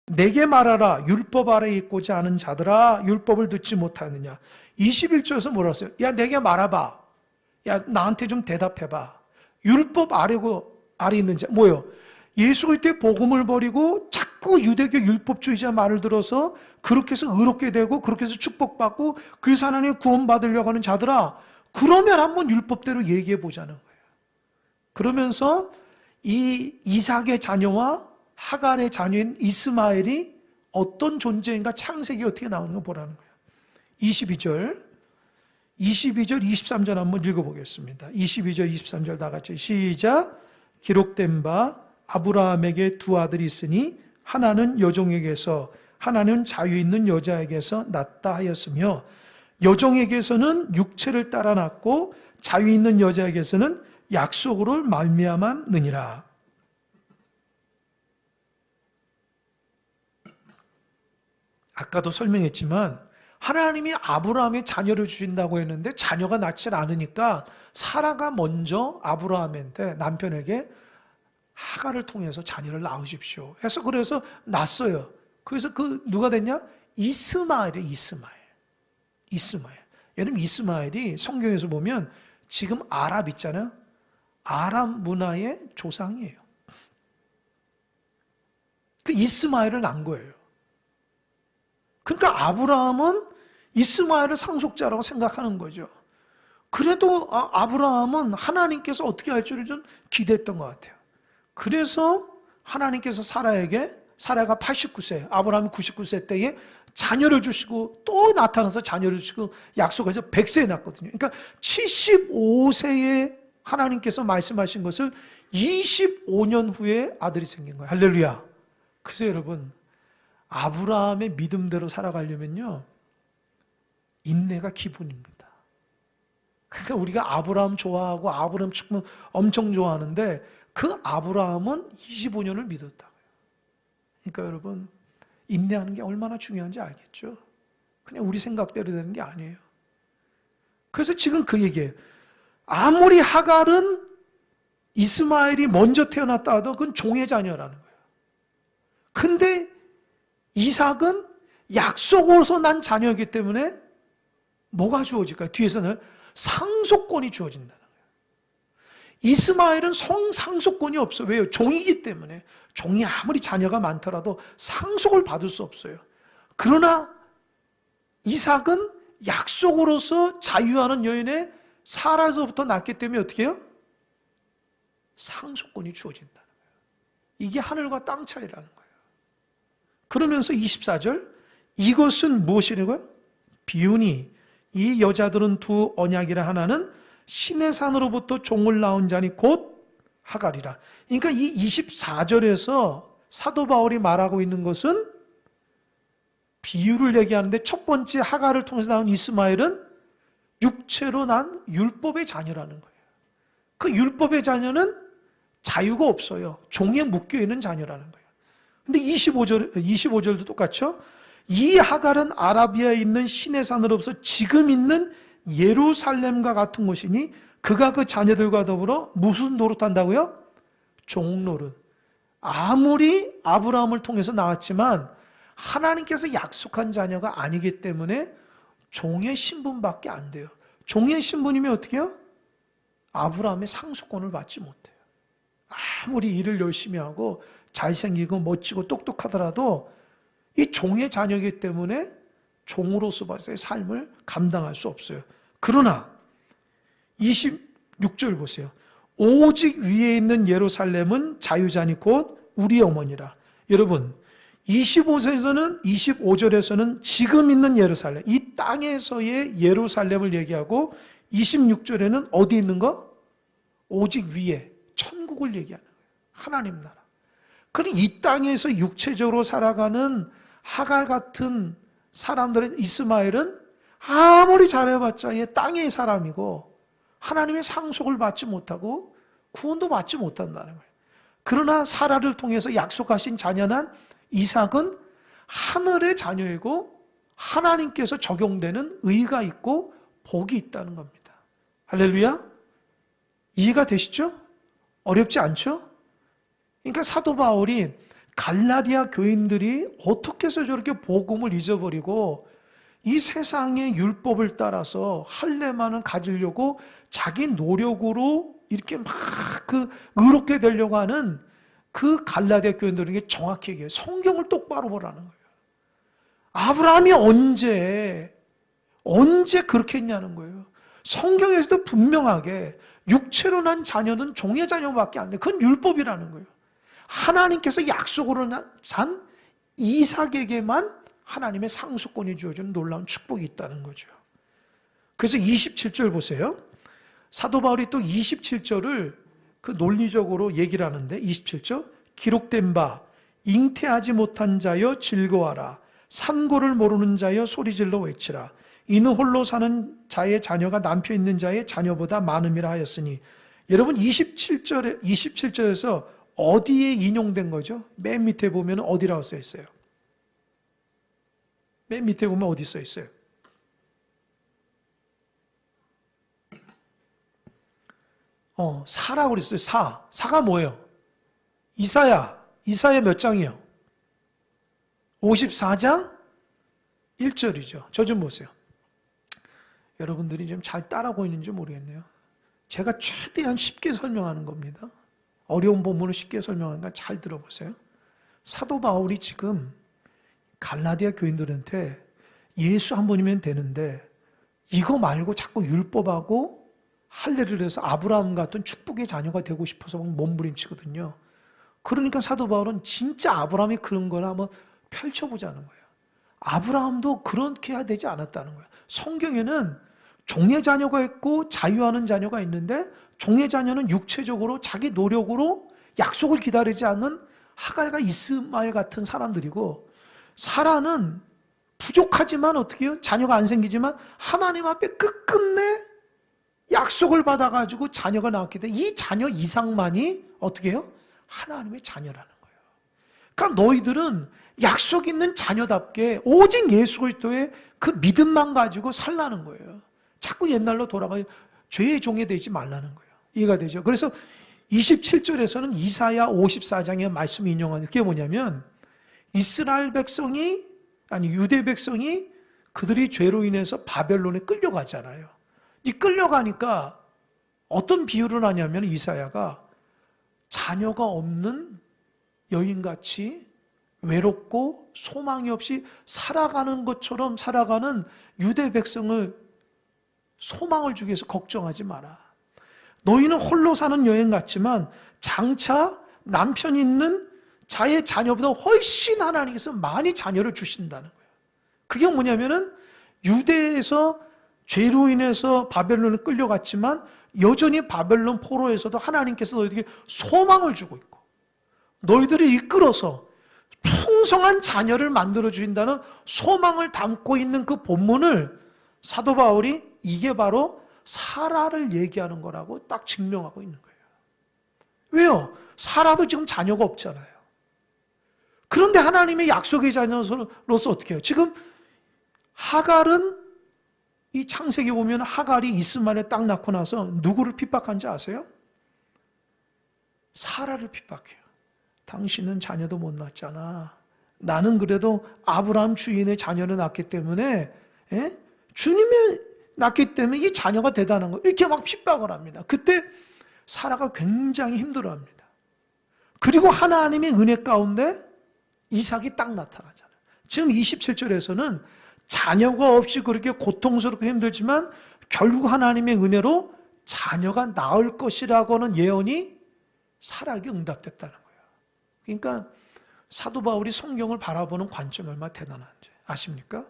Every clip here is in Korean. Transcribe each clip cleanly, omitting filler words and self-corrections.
내게 말하라. 율법 아래에 있고자 하는 자들아, 율법을 듣지 못하느냐. 21절에서 뭐라고 했어요? 야, 내게 말해봐. 야, 나한테 좀 대답해봐. 율법 아래 있는 자, 뭐예요? 예수 그리스도의 복음을 버리고 자꾸 유대교 율법주의자 말을 들어서 그렇게 해서 의롭게 되고 그렇게 해서 축복받고 그래서 하나님의 구원받으려고 하는 자들아, 그러면 한번 율법대로 얘기해 보자는 거예요. 그러면서 이 이삭의 자녀와 하갈의 자녀인 이스마엘이 어떤 존재인가, 창세기 어떻게 나오는 거 보라는 거예요. 22절, 23절 한번 읽어보겠습니다. 22절, 23절 다 같이 시작. 기록된 바 아브라함에게 두 아들이 있으니 하나는 여종에게서 하나는 자유 있는 여자에게서 낳다 하였으며 여종에게서는 육체를 따라 낳고 자유 있는 여자에게서는 약속으로 말미암았느니라. 아까도 설명했지만 하나님이 아브라함의 자녀를 주신다고 했는데 자녀가 낳지 않으니까 사라가 먼저 아브라함한테, 남편에게 하갈을 통해서 자녀를 낳으십시오 해서 그래서 낳았어요. 그래서 그 누가 됐냐? 이스마엘이에요. 이스마엘. 여러분, 이스마엘이 성경에서 보면 지금 아랍 있잖아요. 아랍 문화의 조상이에요. 그 이스마엘을 낳은 거예요. 그러니까 아브라함은 이스마엘을 상속자라고 생각하는 거죠. 그래도 아브라함은 하나님께서 어떻게 할 줄을 좀 기대했던 것 같아요. 그래서 하나님께서 사라가 89세, 아브라함이 99세 때에 자녀를 주시고 또 나타나서 자녀를 주시고 약속해서 100세에 낳았거든요. 그러니까 75세에 하나님께서 말씀하신 것을 25년 후에 아들이 생긴 거예요. 할렐루야. 그래서 여러분, 아브라함의 믿음대로 살아가려면요, 인내가 기본입니다. 그러니까 우리가 아브라함 좋아하고 아브라함 축복 엄청 좋아하는데 그 아브라함은 25년을 믿었다고요. 그러니까 여러분, 인내하는 게 얼마나 중요한지 알겠죠? 그냥 우리 생각대로 되는 게 아니에요. 그래서 지금 그 얘기예요. 아무리 하갈은 이스마엘이 먼저 태어났다 하도 그건 종의 자녀라는 거예요. 근데 이삭은 약속으로서 난 자녀이기 때문에 뭐가 주어질까요? 뒤에서는 상속권이 주어진다는 거예요. 이스마엘은 상속권이 없어요. 왜요? 종이기 때문에. 종이 아무리 자녀가 많더라도 상속을 받을 수 없어요. 그러나 이삭은 약속으로서 자유하는 여인의 사라에서부터 낳기 때문에 어떻게 해요? 상속권이 주어진다는 거예요. 이게 하늘과 땅 차이라는 거예요. 그러면서 24절, 이것은 무엇이라고요? 비유니 이 여자들은 두 언약이라. 하나는 신의 산으로부터 종을 낳은 자니 곧 하갈이라. 그러니까 이 24절에서 사도 바울이 말하고 있는 것은 비유를 얘기하는데, 첫 번째 하갈을 통해서 나온 이스마엘은 육체로 난 율법의 자녀라는 거예요. 그 율법의 자녀는 자유가 없어요. 종에 묶여있는 자녀라는 거예요. 근데 25절도 똑같죠? 이 하갈은 아라비아에 있는 신의 산으로부터 지금 있는 예루살렘과 같은 곳이니 그가 그 자녀들과 더불어 무슨 노릇한다고요? 종노릇. 아무리 아브라함을 통해서 나왔지만 하나님께서 약속한 자녀가 아니기 때문에 종의 신분밖에 안 돼요. 종의 신분이면 어떻게 해요? 아브라함의 상속권을 받지 못해요. 아무리 일을 열심히 하고 잘생기고 멋지고 똑똑하더라도 이 종의 자녀이기 때문에 종으로서의 삶을 감당할 수 없어요. 그러나 26절 보세요. 오직 위에 있는 예루살렘은 자유자니 곧 우리 어머니라. 여러분, 25절에서는 지금 있는 예루살렘, 이 땅에서의 예루살렘을 얘기하고 26절에는 어디 있는 거? 오직 위에 천국을 얘기하는 거예요. 하나님 나라. 그럼 이 땅에서 육체적으로 살아가는 하갈 같은 사람들은, 이스마엘은 아무리 잘해봤자 얘 땅의 사람이고 하나님의 상속을 받지 못하고 구원도 받지 못한다는 거예요. 그러나 사라를 통해서 약속하신 자녀는 이삭은 하늘의 자녀이고 하나님께서 적용되는 의가 있고 복이 있다는 겁니다. 할렐루야? 이해가 되시죠? 어렵지 않죠? 그러니까 사도 바울이 갈라디아 교인들이 어떻게 해서 저렇게 복음을 잊어버리고 이 세상의 율법을 따라서 할례만을 가지려고 자기 노력으로 이렇게 막 그 의롭게 되려고 하는 그 갈라디아 교인들에게 정확히 얘기해요. 성경을 똑바로 보라는 거예요. 아브라함이 언제 그렇게 했냐는 거예요. 성경에서도 분명하게 육체로 난 자녀는 종의 자녀밖에 안 돼. 그건 율법이라는 거예요. 하나님께서 약속으로 산 이삭에게만 하나님의 상속권이 주어지는 놀라운 축복이 있다는 거죠. 그래서 27절 보세요. 사도 바울이 또 27절을 그 논리적으로 얘기를 하는데 27절 기록된 바 잉태하지 못한 자여 즐거워하라 산고를 모르는 자여 소리질러 외치라 이는 홀로 사는 자의 자녀가 남편 있는 자의 자녀보다 많음이라 하였으니 여러분 27절에서 어디에 인용된 거죠? 맨 밑에 보면 어디라고 써 있어요? 맨 밑에 보면 어디 써 있어요? 사라고 그랬어요. 사가 뭐예요? 이사야 몇 장이요? 54장 1절이죠. 저 좀 보세요. 여러분들이 좀 잘 따라하고 있는지 모르겠네요. 제가 최대한 쉽게 설명하는 겁니다. 어려운 본문을 쉽게 설명하니까 잘 들어보세요. 사도 바울이 지금 갈라디아 교인들한테 예수 한 번이면 되는데 이거 말고 자꾸 율법하고 할례를 해서 아브라함 같은 축복의 자녀가 되고 싶어서 몸부림치거든요. 그러니까 사도 바울은 진짜 아브라함이 그런 걸 한번 펼쳐보자는 거예요. 아브라함도 그렇게 해야 되지 않았다는 거예요. 성경에는 종의 자녀가 있고 자유하는 자녀가 있는데 종의 자녀는 육체적으로 자기 노력으로 약속을 기다리지 않는 하갈과 이스마엘 같은 사람들이고 사라는 부족하지만 어떻게 해요? 자녀가 안 생기지만 하나님 앞에 끝끝내 약속을 받아가지고 자녀가 낳았기 때문에 이 자녀 이상만이 어떻게 해요? 하나님의 자녀라는 거예요. 그러니까 너희들은 약속 있는 자녀답게 오직 예수 그리스도의 그 믿음만 가지고 살라는 거예요. 자꾸 옛날로 돌아가요. 죄의 종이 되지 말라는 거예요. 이해가 되죠? 그래서 27절에서는 이사야 54장의 말씀을 인용하는 게 뭐냐면 이스라엘 백성이 아니 유대 백성이 그들이 죄로 인해서 바벨론에 끌려가잖아요. 이 끌려가니까 어떤 비유를 하냐면 이사야가 자녀가 없는 여인같이 외롭고 소망이 없이 살아가는 것처럼 살아가는 유대 백성을 소망을 주기 위해서 걱정하지 마라. 너희는 홀로 사는 여인 같지만 장차 남편 있는 자의 자녀보다 훨씬 하나님께서 많이 자녀를 주신다는 거예요. 그게 뭐냐면은 유대에서 죄로 인해서 바벨론에 끌려갔지만 여전히 바벨론 포로에서도 하나님께서 너희들에게 소망을 주고 있고 너희들을 이끌어서 풍성한 자녀를 만들어 주신다는 소망을 담고 있는 그 본문을 사도 바울이 이게 바로 사라를 얘기하는 거라고 딱 증명하고 있는 거예요. 왜요? 사라도 지금 자녀가 없잖아요. 그런데 하나님의 약속의 자녀로서 어떻게 해요? 지금 하갈은 이 창세기 보면 하갈이 이스마엘을 딱 낳고 나서 누구를 핍박한지 아세요? 사라를 핍박해요. 당신은 자녀도 못 낳았잖아. 나는 그래도 아브라함 주인의 자녀를 낳기 때문에 주님의 낳기 때문에 이 자녀가 대단한 거 이렇게 막 핍박을 합니다. 그때 사라가 굉장히 힘들어합니다. 그리고 하나님의 은혜 가운데 이삭이 딱 나타나잖아요. 지금 27절에서는 자녀가 없이 그렇게 고통스럽고 힘들지만 결국 하나님의 은혜로 자녀가 나을 것이라고 하는 예언이 사라에게 응답됐다는 거예요. 그러니까 사도 바울이 성경을 바라보는 관점이 얼마나 대단한지 아십니까?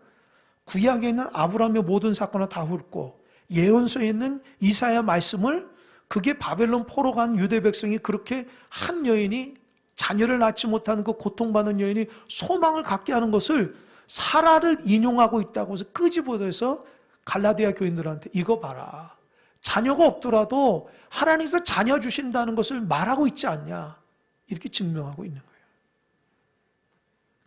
구약에 있는 아브라함의 모든 사건을 다 훑고 예언서에 있는 이사야 말씀을 그게 바벨론 포로 간 유대 백성이 그렇게 한 여인이 자녀를 낳지 못하는 그 고통받는 여인이 소망을 갖게 하는 것을 사라를 인용하고 있다고 해서 끄집어내서 갈라디아 교인들한테 이거 봐라. 자녀가 없더라도 하나님께서 자녀 주신다는 것을 말하고 있지 않냐. 이렇게 증명하고 있는 거예요.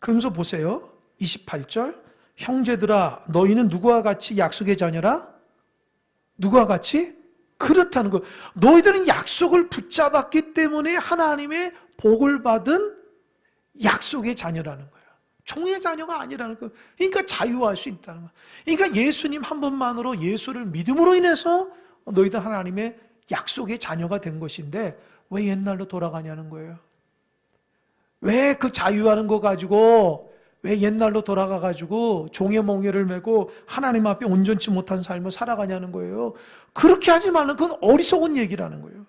그러면서 보세요. 28절 형제들아 너희는 누구와 같이 약속의 자녀라? 누구와 같이? 그렇다는 거. 너희들은 약속을 붙잡았기 때문에 하나님의 복을 받은 약속의 자녀라는 거예요. 종의 자녀가 아니라는 거예요. 그러니까 자유할 수 있다는 거예요. 그러니까 예수님 한 분만으로, 예수를 믿음으로 인해서 너희들 하나님의 약속의 자녀가 된 것인데 왜 옛날로 돌아가냐는 거예요. 왜 그 자유하는 거 가지고 왜 옛날로 돌아가가지고 종의 몽해를 메고 하나님 앞에 온전치 못한 삶을 살아가냐는 거예요. 그렇게 하지 말는 그건 어리석은 얘기라는 거예요.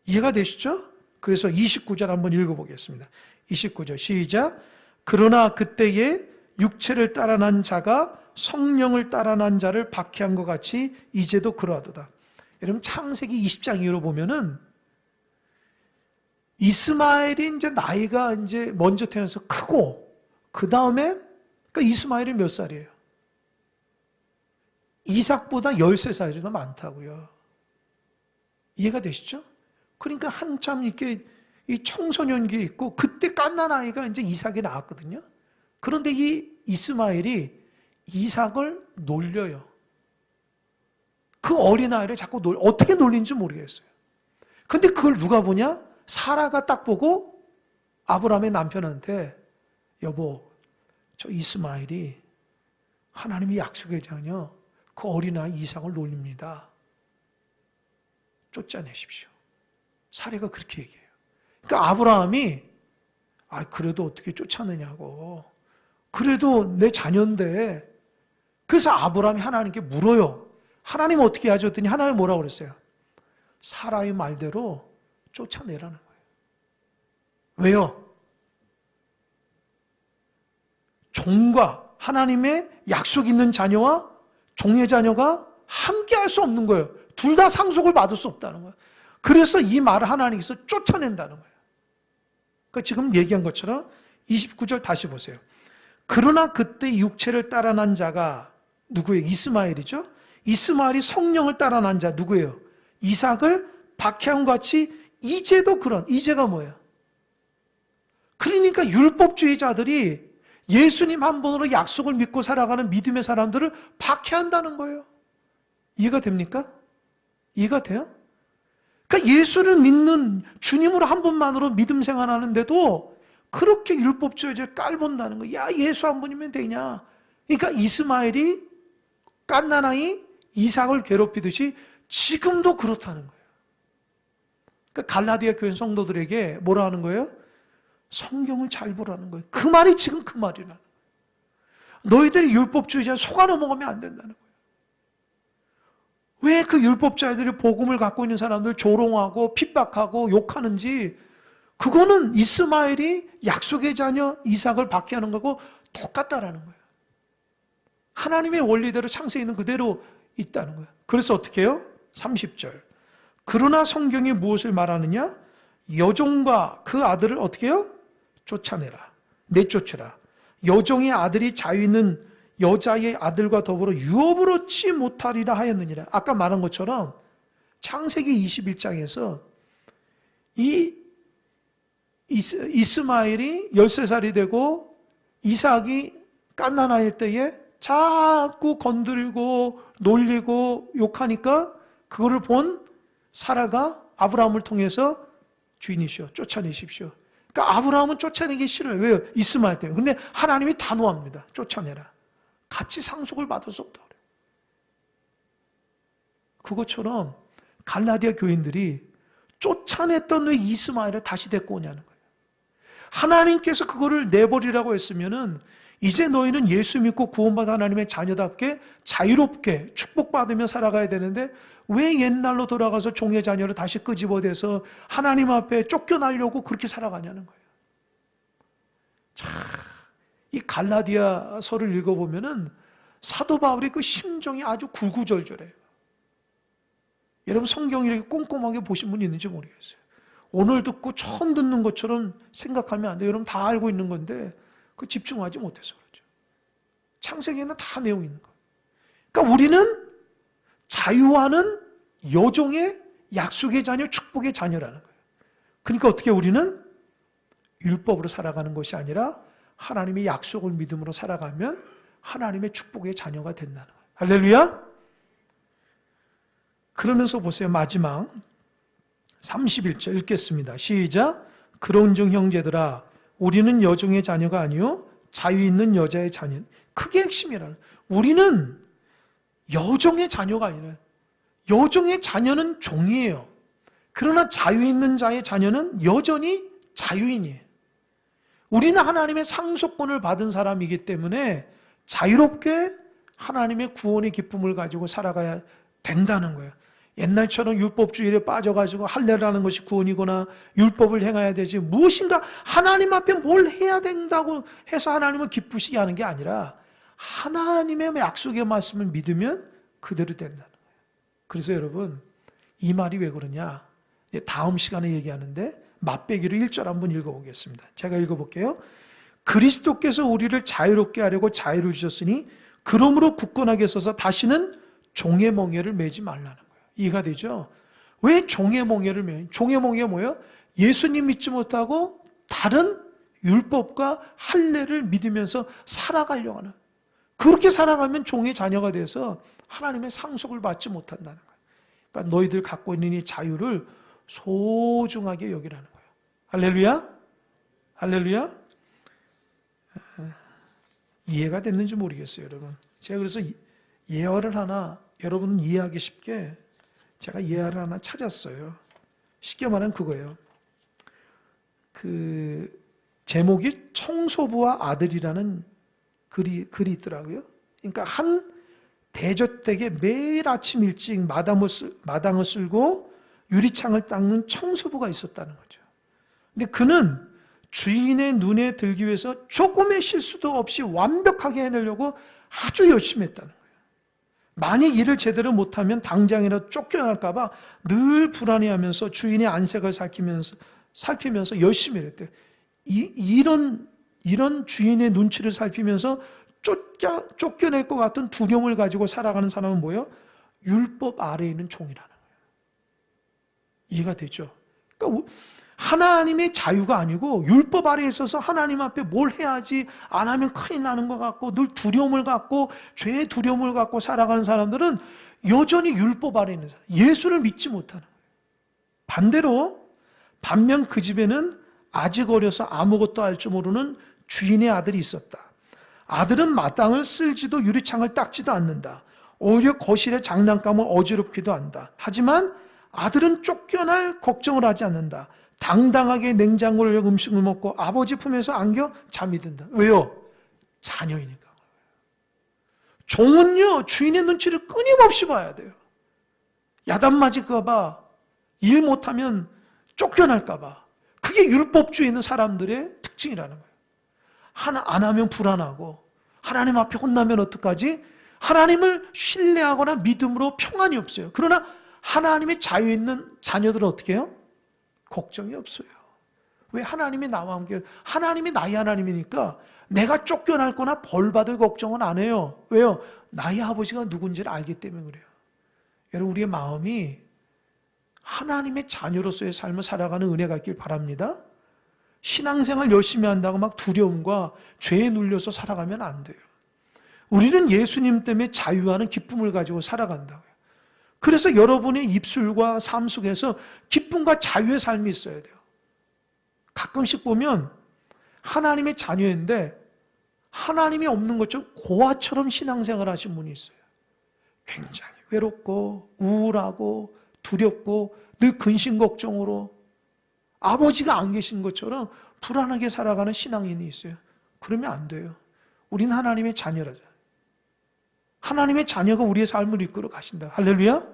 이해가 되시죠? 그래서 29절 한번 읽어보겠습니다. 29절 시작. 그러나 그때에 육체를 따라 난 자가 성령을 따라 난 자를 박해한 것 같이 이제도 그러하도다. 여러분 창세기 20장 이후로 보면은 이스마엘이 이제 나이가 이제 먼저 태어나서 크고 그 다음에 그러니까 이스마엘이 몇 살이에요? 이삭보다 13살이 더 많다고요. 이해가 되시죠? 그러니까 한참 이렇게 이 청소년기에 있고 그때 갓난 아이가 이제 이삭이 나왔거든요. 그런데 이 이스마엘이 이삭을 놀려요. 그 어린아이를 자꾸 어떻게 놀린지 모르겠어요. 근데 그걸 누가 보냐? 사라가 딱 보고 아브라함의 남편한테 여보, 저 이스마엘이 하나님의 약속의 자녀 그 어린아이 이삭을 놀립니다. 쫓아내십시오. 사례가 그렇게 얘기해요. 그러니까 아브라함이 그래도 어떻게 쫓아내냐고. 그래도 내 자녀인데. 그래서 아브라함이 하나님께 물어요. 하나님 어떻게 하죠? 했더니 하나님 뭐라고 그랬어요? 사라의 말대로 쫓아내라는 거예요. 왜요? 종과 하나님의 약속 있는 자녀와 종의 자녀가 함께 할 수 없는 거예요. 둘 다 상속을 받을 수 없다는 거예요. 그래서 이 말을 하나님께서 쫓아낸다는 거예요. 그러니까 지금 얘기한 것처럼 29절 다시 보세요. 그러나 그때 육체를 따라 난 자가 누구예요? 이스마엘이죠. 이스마엘이 성령을 따라 난 자 누구예요? 이삭을 박해함 같이 이제도 그런, 이제가 뭐예요? 그러니까 율법주의자들이 예수님 한 분으로 약속을 믿고 살아가는 믿음의 사람들을 박해한다는 거예요. 이해가 됩니까? 이해가 돼요? 그러니까 예수를 믿는 주님으로 한 분만으로 믿음 생활하는데도 그렇게 율법주의자를 깔본다는 거예요. 야, 예수 한 분이면 되냐? 그러니까 이스마엘이 갓난아이 이삭을 괴롭히듯이 지금도 그렇다는 거예요. 그러니까 갈라디아 교회 성도들에게 뭐라 하는 거예요? 성경을 잘 보라는 거예요. 그 말이 지금 그 말이라는 거예요. 너희들이 율법주의자 속아 넘어가면 안 된다는 거예요. 왜 그 율법자들이 복음을 갖고 있는 사람들 조롱하고 핍박하고 욕하는지 그거는 이스마엘이 약속의 자녀 이삭을 박해하는 거고 똑같다라는 거예요. 하나님의 원리대로 창세에 있는 그대로 있다는 거예요. 그래서 어떻게 해요? 30절. 그러나 성경이 무엇을 말하느냐? 여종과 그 아들을 어떻게 해요? 쫓아내라. 내쫓으라. 여종의 아들이 자유 있는 여자의 아들과 더불어 유업을 얻지 못하리라 하였느니라. 아까 말한 것처럼 창세기 21장에서 이 이스마엘이 13살이 되고 이삭이 갓난아일 때에 자꾸 건드리고 놀리고 욕하니까 그거를 본 사라가 아브라함을 통해서 주인이시여 쫓아내십시오. 그러니까 아브라함은 쫓아내기 싫어요. 왜요? 이스마엘 때문에. 근데 하나님이 단호합니다. 쫓아내라. 같이 상속을 받을 수 없다고 그래요. 그것처럼 갈라디아 교인들이 쫓아냈던 왜 이스마엘을 다시 데리고 오냐는 거예요. 하나님께서 그거를 내버리라고 했으면은 이제 너희는 예수 믿고 구원받은 하나님의 자녀답게 자유롭게 축복받으며 살아가야 되는데 왜 옛날로 돌아가서 종의 자녀를 다시 끄집어대서 하나님 앞에 쫓겨나려고 그렇게 살아가냐는 거예요. 자, 이 갈라디아서를 읽어보면은 사도 바울의 그 심정이 아주 구구절절해요. 여러분 성경을 이렇게 꼼꼼하게 보신 분 있는지 모르겠어요. 오늘 듣고 처음 듣는 것처럼 생각하면 안 돼요. 여러분 다 알고 있는 건데 그 집중하지 못해서 그렇죠. 창세기에는 다 내용 있는 거예요. 그러니까 우리는 자유하는 여종의 약속의 자녀, 축복의 자녀라는 거예요. 그러니까 어떻게 우리는 율법으로 살아가는 것이 아니라 하나님의 약속을 믿음으로 살아가면 하나님의 축복의 자녀가 된다는 거예요. 할렐루야! 그러면서 보세요. 마지막 31절 읽겠습니다. 시작! 그런즉 형제들아 우리는 여종의 자녀가 아니요 자유 있는 여자의 자녀. 그게 핵심이라는. 우리는 여종의 자녀가 아니라 여종의 자녀는 종이에요. 그러나 자유 있는 자의 자녀는 여전히 자유인이에요. 우리는 하나님의 상속권을 받은 사람이기 때문에 자유롭게 하나님의 구원의 기쁨을 가지고 살아가야 된다는 거예요. 옛날처럼 율법주의에 빠져가지고 할례를 하는 것이 구원이거나 율법을 행해야 되지 무엇인가 하나님 앞에 뭘 해야 된다고 해서 하나님을 기쁘시게 하는 게 아니라 하나님의 약속의 말씀을 믿으면 그대로 된다는 거예요. 그래서 여러분 이 말이 왜 그러냐, 다음 시간에 얘기하는데 맛배기로 1절 한번 읽어보겠습니다. 제가 읽어볼게요. 그리스도께서 우리를 자유롭게 하려고 자유를 주셨으니 그러므로 굳건하게 서서 다시는 종의 멍에를 매지 말라는 거예요. 이해가 되죠? 왜 종의 멍에를 매요? 종의 멍에 뭐예요? 예수님 믿지 못하고 다른 율법과 할례를 믿으면서 살아가려고 하는, 그렇게 살아가면 종의 자녀가 돼서 하나님의 상속을 받지 못한다는 거예요. 그러니까 너희들 갖고 있는 이 자유를 소중하게 여기라는 거예요. 할렐루야? 할렐루야? 이해가 됐는지 모르겠어요, 여러분. 제가 그래서 예화를 하나, 여러분은 이해하기 쉽게 제가 예화를 하나 찾았어요. 쉽게 말하면 그거예요. 그 제목이 청소부와 아들이라는 글이 있더라고요. 그러니까 한 대저택에 매일 아침 일찍 마당을 쓸고 유리창을 닦는 청소부가 있었다는 거죠. 근데 그는 주인의 눈에 들기 위해서 조금의 실수도 없이 완벽하게 해내려고 아주 열심히 했다는 거예요. 만약 일을 제대로 못하면 당장이라도 쫓겨날까 봐 늘 불안해하면서 주인의 안색을 살피면서 열심히 했대요. 이런 주인의 눈치를 살피면서 쫓겨낼 것 같은 두려움을 가지고 살아가는 사람은 뭐예요? 율법 아래에 있는 종이라는 거예요. 이해가 되죠? 그러니까 하나님의 자유가 아니고 율법 아래에 있어서 하나님 앞에 뭘 해야지 안 하면 큰일 나는 것 같고 늘 두려움을 갖고 죄의 두려움을 갖고 살아가는 사람들은 여전히 율법 아래에 있는 사람, 예수를 믿지 못하는 거예요. 반면 그 집에는 아직 어려서 아무것도 알 줄 모르는 주인의 아들이 있었다. 아들은 마당을 쓸지도 유리창을 닦지도 않는다. 오히려 거실에 장난감을 어지럽기도 한다. 하지만 아들은 쫓겨날 걱정을 하지 않는다. 당당하게 냉장고를 열고 음식을 먹고 아버지 품에서 안겨 잠이 든다. 왜요? 자녀이니까. 종은요, 주인의 눈치를 끊임없이 봐야 돼요. 야단 맞을까 봐, 일 못하면 쫓겨날까 봐. 그게 율법주의 있는 사람들의 특징이라는 거예요. 하나 안 하면 불안하고 하나님 앞에 혼나면 어떡하지? 하나님을 신뢰하거나 믿음으로 평안이 없어요. 그러나 하나님의 자유 있는 자녀들은 어떻게 해요? 걱정이 없어요. 왜? 하나님이 나와 함께, 하나님이 나의 하나님이니까 내가 쫓겨날 거나 벌 받을 걱정은 안 해요. 왜요? 나의 아버지가 누군지를 알기 때문에 그래요. 여러분, 우리의 마음이 하나님의 자녀로서의 삶을 살아가는 은혜가 있길 바랍니다. 신앙생활 열심히 한다고 막 두려움과 죄에 눌려서 살아가면 안 돼요. 우리는 예수님 때문에 자유하는 기쁨을 가지고 살아간다고요. 그래서 여러분의 입술과 삶 속에서 기쁨과 자유의 삶이 있어야 돼요. 가끔씩 보면 하나님의 자녀인데 하나님이 없는 것처럼 고아처럼 신앙생활 하신 분이 있어요. 굉장히 외롭고 우울하고 두렵고 늘 근심 걱정으로 아버지가 안 계신 것처럼 불안하게 살아가는 신앙인이 있어요. 그러면 안 돼요. 우리는 하나님의 자녀라죠. 하나님의 자녀가 우리의 삶을 이끌어 가신다. 할렐루야.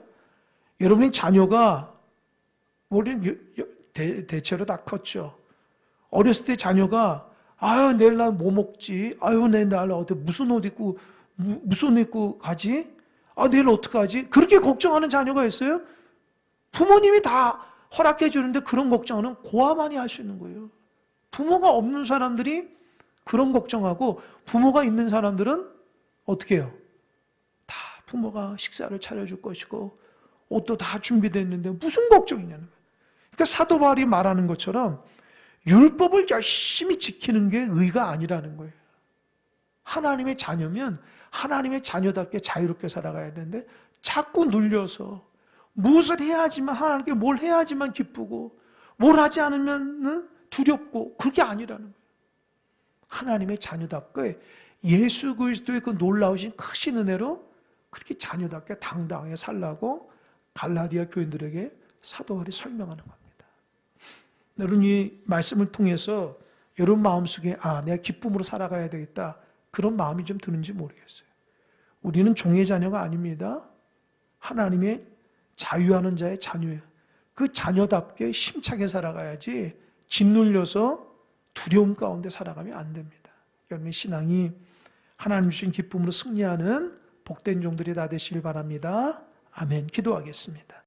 여러분의 자녀가 우리는 대체로 다 컸죠. 어렸을 때 자녀가 아유 내일 날 뭐 먹지? 아유 내일 날 어디 무슨 옷 입고 가지? 아 내일 어떡하지? 그렇게 걱정하는 자녀가 있어요? 부모님이 다 허락해 주는데 그런 걱정은 고아만이 할 수 있는 거예요. 부모가 없는 사람들이 그런 걱정하고 부모가 있는 사람들은 어떻게 해요? 다 부모가 식사를 차려줄 것이고 옷도 다 준비됐는데 무슨 걱정이냐는 거예요. 그러니까 사도 바울이 말하는 것처럼 율법을 열심히 지키는 게 의가 아니라는 거예요. 하나님의 자녀면 하나님의 자녀답게 자유롭게 살아가야 되는데 자꾸 눌려서 무엇을 해야지만 하나님께 뭘 해야지만 기쁘고 뭘 하지 않으면 두렵고 그게 아니라는 거예요. 하나님의 자녀답게 예수 그리스도의 그 놀라우신 크신 은혜로 그렇게 자녀답게 당당하게 살라고 갈라디아 교인들에게 사도 바울이 설명하는 겁니다. 여러분, 이 말씀을 통해서 여러분 마음속에 내가 기쁨으로 살아가야 되겠다, 그런 마음이 좀 드는지 모르겠어요. 우리는 종의 자녀가 아닙니다. 하나님의 자유하는 자의 자녀예요. 그 자녀답게 힘차게 살아가야지 짓눌려서 두려움 가운데 살아가면 안 됩니다. 여러분의 신앙이 하나님 주신 기쁨으로 승리하는 복된 종들이 다 되시길 바랍니다. 아멘. 기도하겠습니다.